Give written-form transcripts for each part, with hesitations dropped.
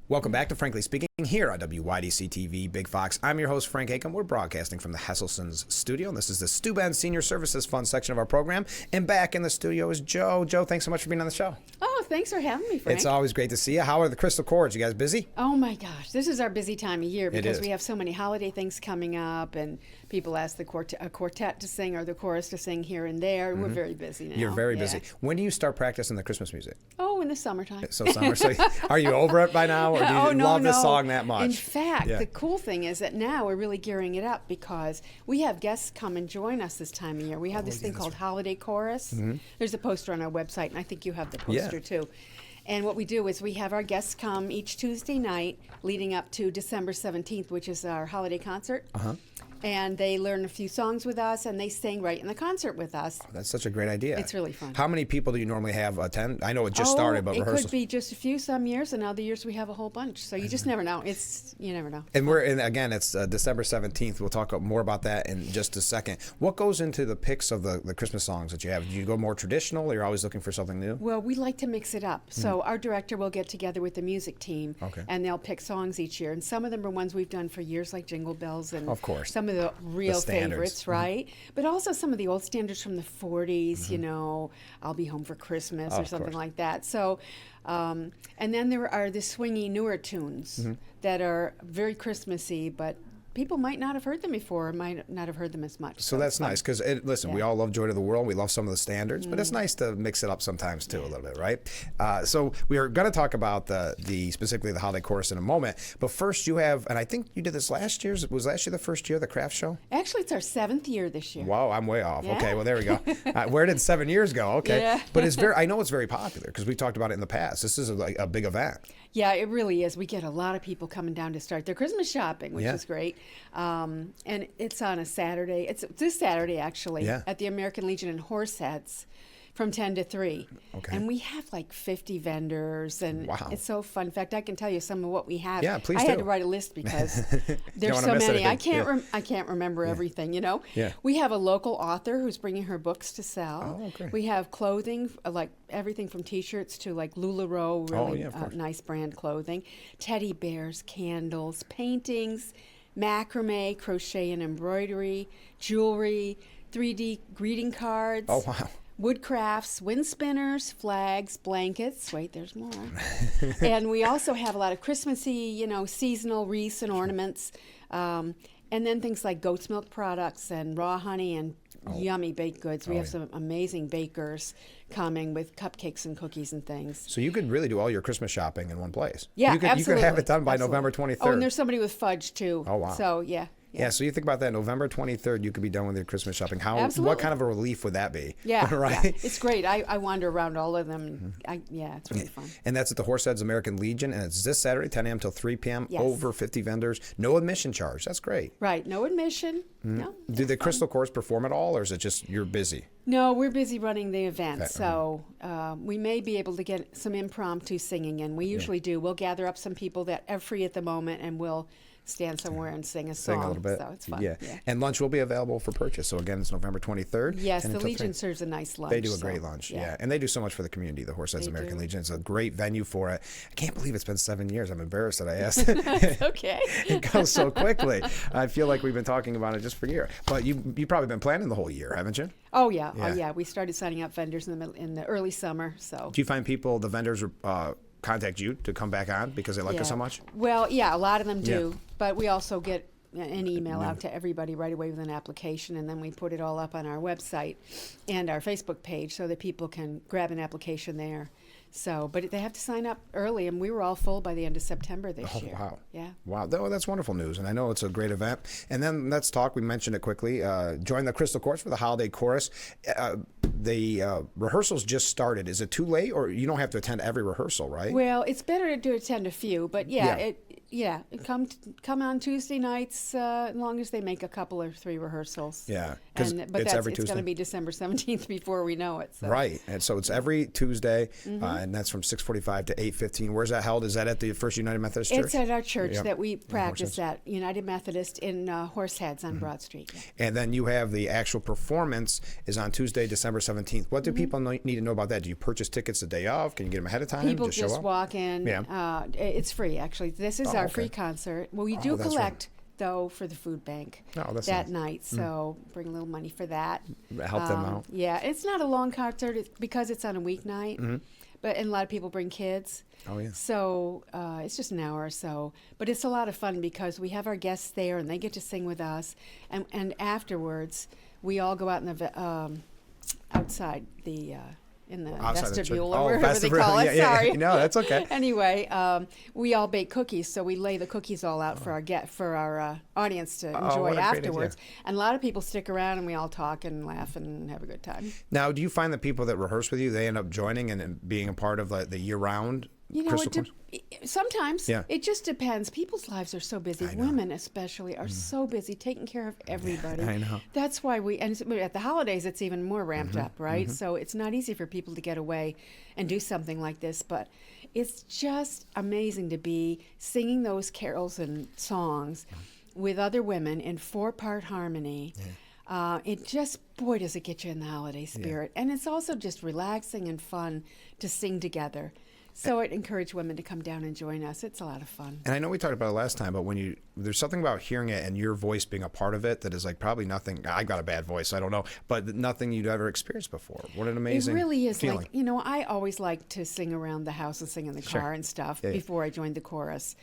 Welcome back to Frankly Speaking here on WYDC TV Big Fox. I'm your host, Frank Acomb. We're broadcasting from the Hesselson's studio, and this is the Stu Ben Senior Services Fund section of our program. And back in the studio is Joe. Joe, thanks so much for being on the show. Oh, thanks for having me, Frank. It's always great to see you. How are the Crystal Chords? You guys busy? Oh, my gosh. This is our busy time of year because is. we have so many holiday things coming up, and people ask the quartet to sing or the chorus to sing here and there. We're very busy now. You're very busy. When do you start practicing the Christmas music? Oh, in the summertime. So summer. So are you over it by now, or do you love this song that much? In fact, the cool thing is that now we're really gearing it up because we have guests come and join us this time of year. We have this thing called Holiday Chorus. There's a poster on our website, and I think you have the poster too. And what we do is we have our guests come each Tuesday night leading up to December 17th, which is our holiday concert. And they learn a few songs with us, and they sing right in the concert with us. Oh, that's such a great idea. It's really fun. How many people do you normally have attend? I know it just started, but rehearsals. It could be just a few some years, and other years we have a whole bunch. So you just never know. You never know. And again, it's December 17th. We'll talk more about that in just a second. What goes into the picks of the Christmas songs that you have? Do you go more traditional, or you're always looking for something new? Well, we like to mix it up. So our director will get together with the music team, and they'll pick songs each year. And some of them are ones we've done for years, like Jingle Bells, and of course, some of the real favorites, right? But also some of the old standards from the 40s, you know, I'll Be Home for Christmas or something like that. So, and then there are the swingy newer tunes that are very Christmassy, but people might not have heard them before, or might not have heard them as much. So that's nice, because listen, we all love Joy to the World. We love some of the standards, but it's nice to mix it up sometimes too a little bit, right? So we are going to talk about specifically the holiday chorus in a moment. But first, you have, and I think you did this last year. Was last year the first year of the craft show? Actually, it's our 7th year this year. Wow, I'm way off. Yeah. Okay, well there we go. Where did 7 years go? Okay, but I know it's very popular because we talked about it in the past. This is a big event. Yeah, it really is. We get a lot of people coming down to start their Christmas shopping, which is great. And it's on a Saturday. It's this Saturday, actually, at the American Legion in Horseheads from 10 to 3. Okay. And we have like 50 vendors, and it's so fun. In fact, I can tell you some of what we have. Yeah, please I do. had to write a list because there's so many. I can't remember everything, you know? Yeah. We have a local author who's bringing her books to sell. Oh, okay. We have clothing, like everything from T-shirts to like LuLaRoe, really nice brand clothing. Teddy bears, candles, paintings, macrame, crochet and embroidery, jewelry, 3D greeting cards. Oh, wow. Wood crafts, wind spinners, flags, blankets. Wait, there's more. And we also have a lot of Christmassy, seasonal wreaths and ornaments. And then things like goat's milk products and raw honey and yummy baked goods. We have some amazing bakers coming with cupcakes and cookies and things. So you could really do all your Christmas shopping in one place. Yeah, absolutely. You could have it done by November 23rd. Oh, and there's somebody with fudge, too. Oh, wow. So, yeah. Yeah, so you think about that, November 23rd, you could be done with your Christmas shopping. What kind of a relief would that be? Yeah, right? Yeah. It's great. I wander around all of them. It's really fun. And that's at the Horseheads American Legion, and it's this Saturday, 10 a.m. till 3 p.m., over 50 vendors, no admission charge. That's great. Right, no admission. No. Do the Crystal Chords perform at all, or is it just you're busy? No, we're busy running the event, so we may be able to get some impromptu singing in. We usually do. We'll gather up some people that are free at the moment, and we'll stand somewhere and sing a song. Sing a little bit. So it's fun. Yeah. And lunch will be available for purchase. So again, it's November 23rd. Yes, the Legion serves a nice lunch. They do a great lunch. Yeah. And they do so much for the community, the Horseheads American Legion. It's a great venue for it. I can't believe it's been 7 years. I'm embarrassed that I asked. It's okay. It goes so quickly. I feel like we've been talking about it just for a year. But you've probably been planning the whole year, haven't you? Oh, yeah. Oh, yeah. We started signing up vendors in the early summer. So. Do you find the vendors contact you to come back on because they like us so much? Well, yeah, a lot of them do. But we also get an email out to everybody right away with an application, and then we put it all up on our website and our Facebook page so that people can grab an application there. So, but they have to sign up early, and we were all full by the end of September this year. Wow. Yeah. Wow. That's wonderful news, and I know it's a great event. And then let's talk, we mentioned it quickly, join the Crystal Chords for the holiday chorus. The rehearsals just started. Is it too late, or you don't have to attend every rehearsal, right? Well, it's better to attend a few, but come on Tuesday nights, as long as they make a couple or 3 rehearsals. Yeah. But it's going to be December 17th before we know it. So. Right, and so it's every Tuesday, and that's from 6:45 to 8:15. Where's that held? Is that at the First United Methodist Church? It's at our church that we practice at, United Methodist in Horseheads on Broad Street. Yeah. And then you have the actual performance is on Tuesday, December 17th. What do people need to know about that? Do you purchase tickets the day of? Can you get them ahead of time? People just walk in. Yeah. It's free, actually. This is our free concert. Well, we do collect, though, for the food bank that night. So bring a little money for that. Help them out. Yeah, it's not a long concert because it's on a weeknight. And a lot of people bring kids. Oh, yeah. So it's just an hour or so. But it's a lot of fun because we have our guests there and they get to sing with us. And afterwards, we all go out in the outside the in the vestibule or wherever they call it. Sorry. No, that's okay. Anyway, we all bake cookies, so we lay the cookies all out for our audience to enjoy afterwards. And a lot of people stick around, and we all talk and laugh and have a good time. Now, do you find that people that rehearse with you, they end up joining and being a part of the year-round? Sometimes. Yeah. It just depends. People's lives are so busy. Women especially are so busy taking care of everybody. I know. That's why and at the holidays it's even more ramped up, right? So it's not easy for people to get away and do something like this, but it's just amazing to be singing those carols and songs with other women in 4-part harmony. Yeah. It just, boy, does it get you in the holiday spirit. Yeah. And it's also just relaxing and fun to sing together. So I'd encourage women to come down and join us. It's a lot of fun. And I know we talked about it last time, but there's something about hearing it and your voice being a part of it that is like probably nothing. I got a bad voice, I don't know, but nothing you'd ever experienced before. What an amazing feeling. It really is. Like, I always like to sing around the house and sing in the car and stuff before I joined the chorus.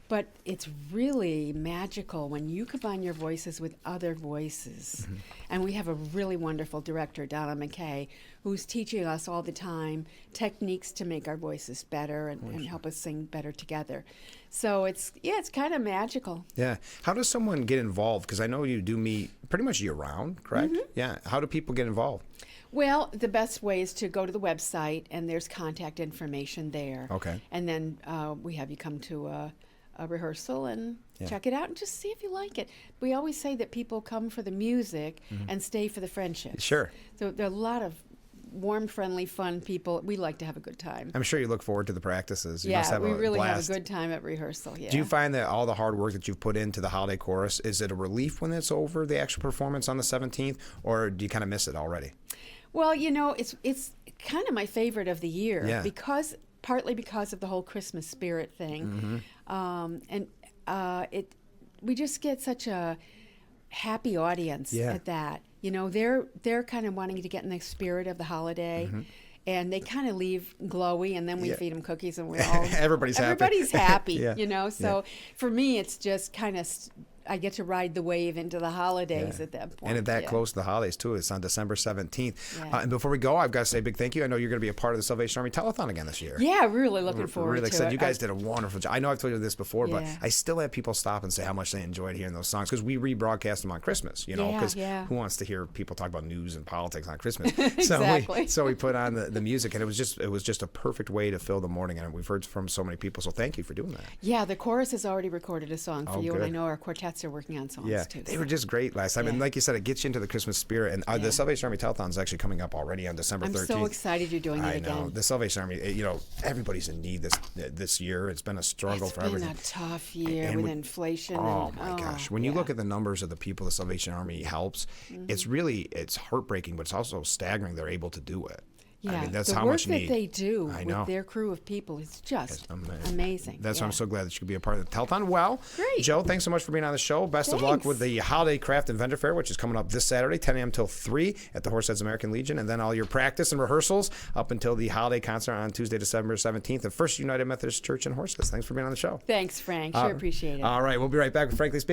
But it's really magical when you combine your voices with other voices. And we have a really wonderful director, Donna McKay, who's teaching us all the time techniques to make our voices better and help us sing better together. So it's kind of magical. Yeah. How does someone get involved? Because I know you do meet pretty much year-round, correct? Yeah. How do people get involved? Well, the best way is to go to the website, and there's contact information there. Okay. And then we have you come to a rehearsal and check it out and just see if you like it. We always say that people come for the music and stay for the friendship. Sure. So there are a lot of warm, friendly, fun people. We like to have a good time. I'm sure you look forward to the practices. You must have we really blast. have a good time at rehearsal. Yeah. Do you find that all the hard work that you've put into the holiday chorus, is it a relief when it's over, the actual performance on the 17th, or do you kind of miss it already? Well, it's kind of my favorite of the year partly because of the whole Christmas spirit thing. We just get such a happy audience at that. They're kind of wanting to get in the spirit of the holiday, and they kind of leave glowy, and then we feed them cookies, and we all everybody's happy. So for me, it's just kind of. I get to ride the wave into the holidays at that point. And at that close to the holidays, too. It's on December 17th. And before we go, I've got to say a big thank you. I know you're going to be a part of the Salvation Army Telethon again this year. Yeah, really looking forward to it. You guys did a wonderful job. I know I've told you this before, but I still have people stop and say how much they enjoyed hearing those songs, because we rebroadcast them on Christmas, because who wants to hear people talk about news and politics on Christmas? Exactly. So we put on the music, and it was just a perfect way to fill the morning, and we've heard from so many people, so thank you for doing that. Yeah, the chorus has already recorded a song for you, and I know our quartets are working on songs. Yeah, they were just great last time. And like you said, it gets you into the Christmas spirit. And the Salvation Army Telethon is actually coming up already on December 13th. I'm so excited you're doing it again. I know. The Salvation Army, everybody's in need this year. It's been a struggle for everything. It's been a tough year with inflation. Oh, my gosh. When you look at the numbers of the people the Salvation Army helps, it's heartbreaking, but it's also staggering they're able to do it. Yeah, I mean, that's the how work much need. that they do with their crew of people is just amazing. That's why I'm so glad that you could be a part of the Telethon. Well, great. Joe, thanks so much for being on the show. Best of luck with the Holiday Craft and Vendor Fair, which is coming up this Saturday, 10 a.m. till 3 at the Horseheads American Legion, and then all your practice and rehearsals up until the holiday concert on Tuesday, December 17th at First United Methodist Church in Horseheads. Thanks for being on the show. Thanks, Frank. Sure appreciate it. All right, we'll be right back with Frankly Speaking.